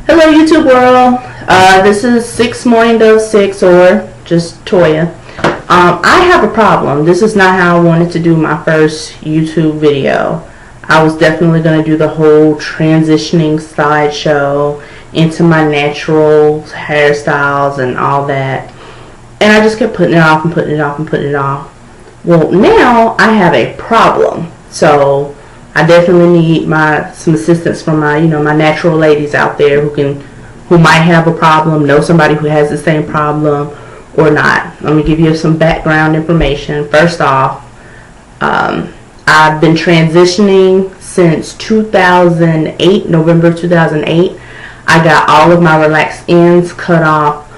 Hello YouTube world, this is 6 Morning Dove 6 or just Toya. I have a problem. This is not how I wanted to do my first YouTube video. I was definitely going to do the whole transitioning slideshow into my natural hairstyles and all that. And I just kept putting it off and putting it off and putting it off. Well, now I have a problem. So I definitely need some assistance from my natural ladies out there who might have a problem, know somebody who has the same problem or not. Let me give you some background information. First off, I've been transitioning since 2008, November 2008. I got all of my relaxed ends cut off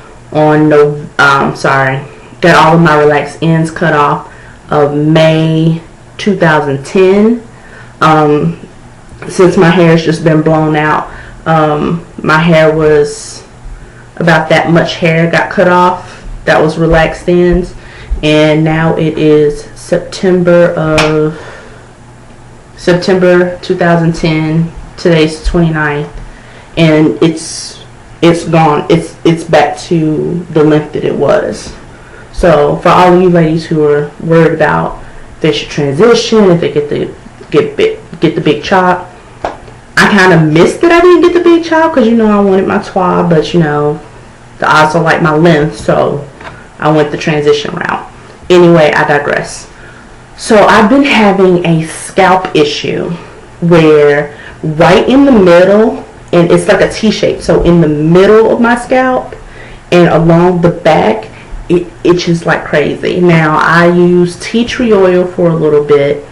got all of my relaxed ends cut off of May 2010. Since my hair has just been blown out, my hair was about that much hair got cut off. That was relaxed ends, and now it is September 2010. Today's 29th, and it's gone. It's back to the length that it was. So for all of you ladies who are worried about if they should transition, if they get the big chop, I kind of missed that I didn't get the big chop because I wanted my twab, but I also like my length, so I went the transition route. Anyway, I digress. So I've been having a scalp issue where right in the middle, and it's like a T-shape, so in the middle of my scalp and along the back, it itches like crazy. Now I used tea tree oil for a little bit,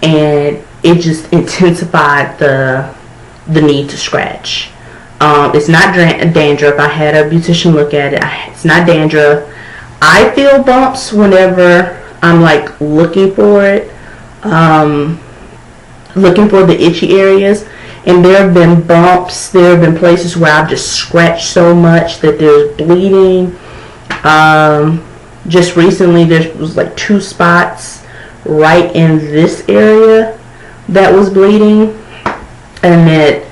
and it just intensified the need to scratch. It's not dandruff. I had a beautician look at it. It's not dandruff. I feel bumps whenever I'm like looking for it, looking for the itchy areas. And there have been bumps. There have been places where I've just scratched so much that there's bleeding. Just recently there was like 2 spots right in this area that was bleeding, and that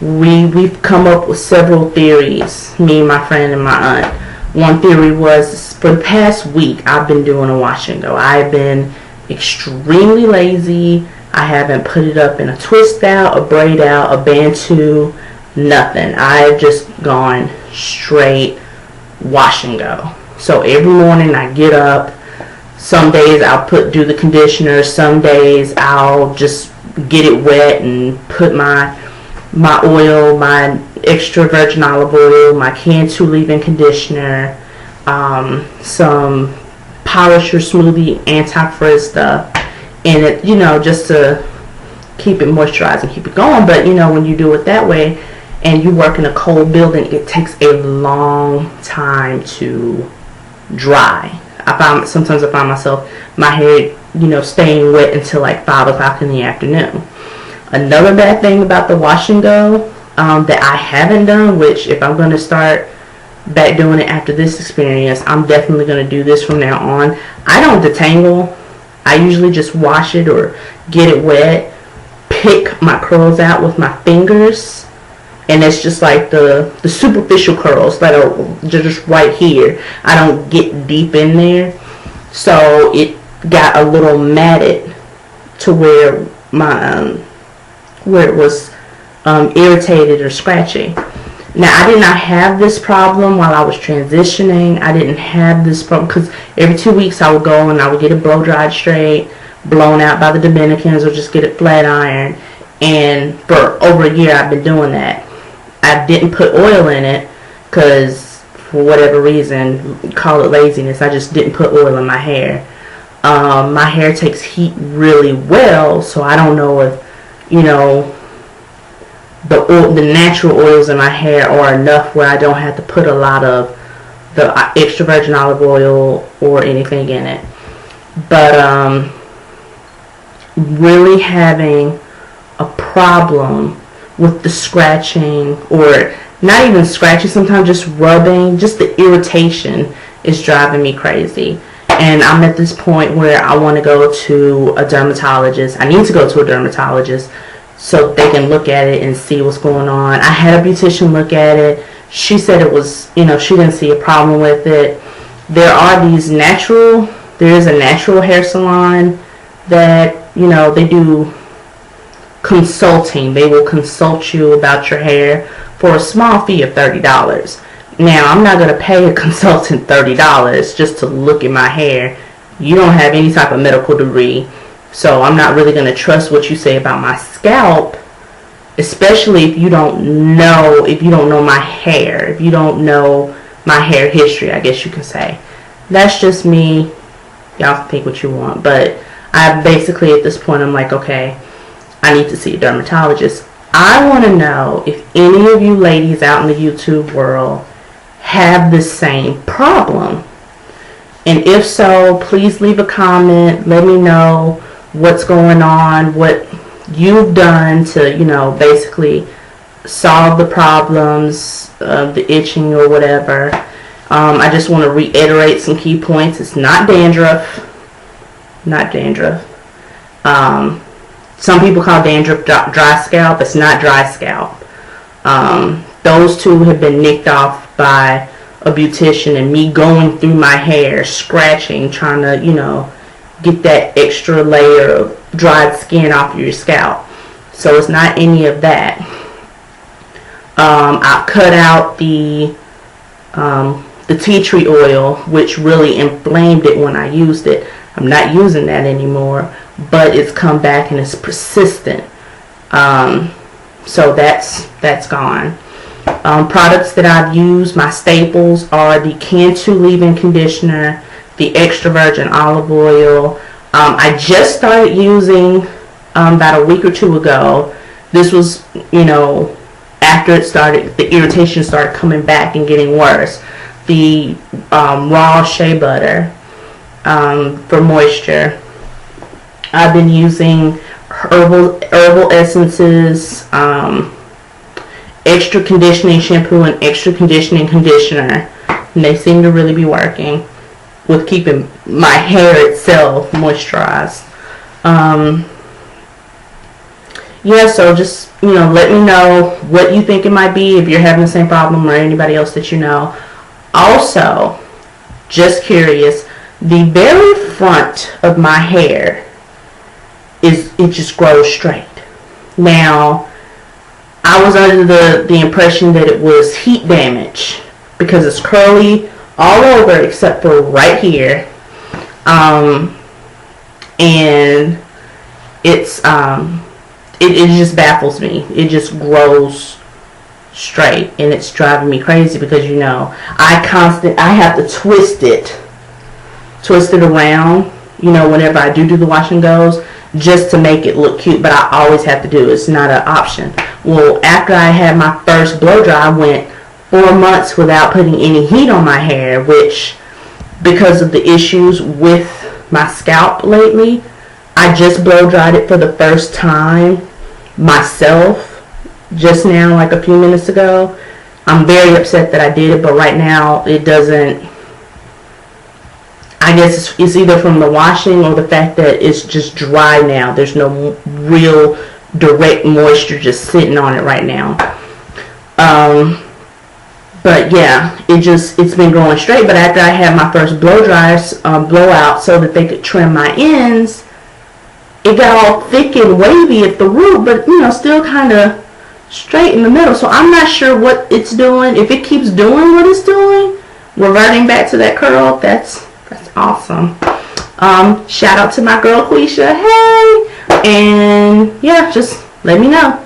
we've come up with several theories, me, my friend, and my aunt. One theory was, for the past week I've been doing a wash and go. I've been extremely lazy. I haven't put it up in a twist out, a braid out, a bantu, nothing. I've just gone straight wash and go. So every morning I get up. Some days I'll do the conditioner. Some days I'll just get it wet and put my oil, my extra virgin olive oil, my canned 2 leave-in conditioner, some Polisher Smoothie anti-frizz stuff, and it, just to keep it moisturized and keep it going. But when you do it that way and you work in a cold building, it takes a long time to dry. Sometimes I find myself, my hair, staying wet until like 5 o'clock in the afternoon. Another bad thing about the wash and go that I haven't done, which if I'm going to start back doing it after this experience, I'm definitely going to do this from now on. I don't detangle. I usually just wash it or get it wet, pick my curls out with my fingers, and it's just like the superficial curls that are just right here. I don't get deep in there, so it got a little matted to where it was irritated or scratchy. Now I did not have this problem while I was transitioning. I didn't have this problem because every 2 weeks I would go and I would get it blow dried straight, blown out by the Dominicans, or just get it flat ironed. And for over a year I've been doing that. I didn't put oil in it because for whatever reason, call it laziness, I just didn't put oil in my hair. My hair takes heat really well, so I don't know if the natural oils in my hair are enough where I don't have to put a lot of the extra virgin olive oil or anything in it. But really having a problem with the scratching, or not even scratching, sometimes just rubbing, just the irritation is driving me crazy. And I'm at this point where I want to go to a dermatologist. I need to go to a dermatologist so they can look at it and see what's going on. I had a beautician look at it. She said it was, she didn't see a problem with it. There is a natural hair salon that, they do consulting. They will consult you about your hair for a small fee of $30. Now, I'm not going to pay a consultant $30 just to look at my hair. You don't have any type of medical degree, so I'm not really going to trust what you say about my scalp, especially if you don't know my hair, if you don't know my hair history, I guess you can say. That's just me. Y'all think what you want, but I basically, at this point, I'm like, okay, I need to see a dermatologist. I want to know if any of you ladies out in the YouTube world have the same problem. And if so, please leave a comment. Let me know what's going on, what you've done to, basically solve the problems of the itching or whatever. I just want to reiterate some key points. It's not dandruff. Not dandruff. Some people call dandruff dry scalp. It's not dry scalp. Those two have been nicked off by a beautician and me going through my hair, scratching, trying to, get that extra layer of dried skin off of your scalp. So it's not any of that. I cut out the tea tree oil, which really inflamed it when I used it. I'm not using that anymore, but it's come back and it's persistent. So that's gone. Products that I've used, my staples are the Cantu leave-in conditioner, the extra virgin olive oil. I just started using about a week or two ago. This was, after the irritation started coming back and getting worse. The raw shea butter for moisture. I've been using herbal essences, extra conditioning shampoo and extra conditioning conditioner, and they seem to really be working with keeping my hair itself moisturized. So just let me know what you think it might be, if you're having the same problem or anybody else that you know. Also, just curious, the very front of my hair it just grows straight. Now, I was under the impression that it was heat damage because it's curly all over except for right here, and it's it just baffles me. It just grows straight, and it's driving me crazy because I have to twist it around, whenever I do the wash and goes, just to make it look cute, but I always have to do it. It's not an option. Well, after I had my first blow dry, I went 4 months without putting any heat on my hair, which, because of the issues with my scalp lately, I just blow dried it for the first time myself just now, like a few minutes ago. I'm very upset that I did it, but right now it doesn't. I guess it's either from the washing or the fact that it's just dry now. There's no real direct moisture just sitting on it right now. But yeah, it's been growing straight. But after I had my first blow dryers blowout so that they could trim my ends, it got all thick and wavy at the root, but still kind of straight in the middle. So I'm not sure what it's doing. If it keeps doing what it's doing, reverting back to that curl, that's awesome. Shout out to my girl Quisha. Hey, and yeah, just let me know.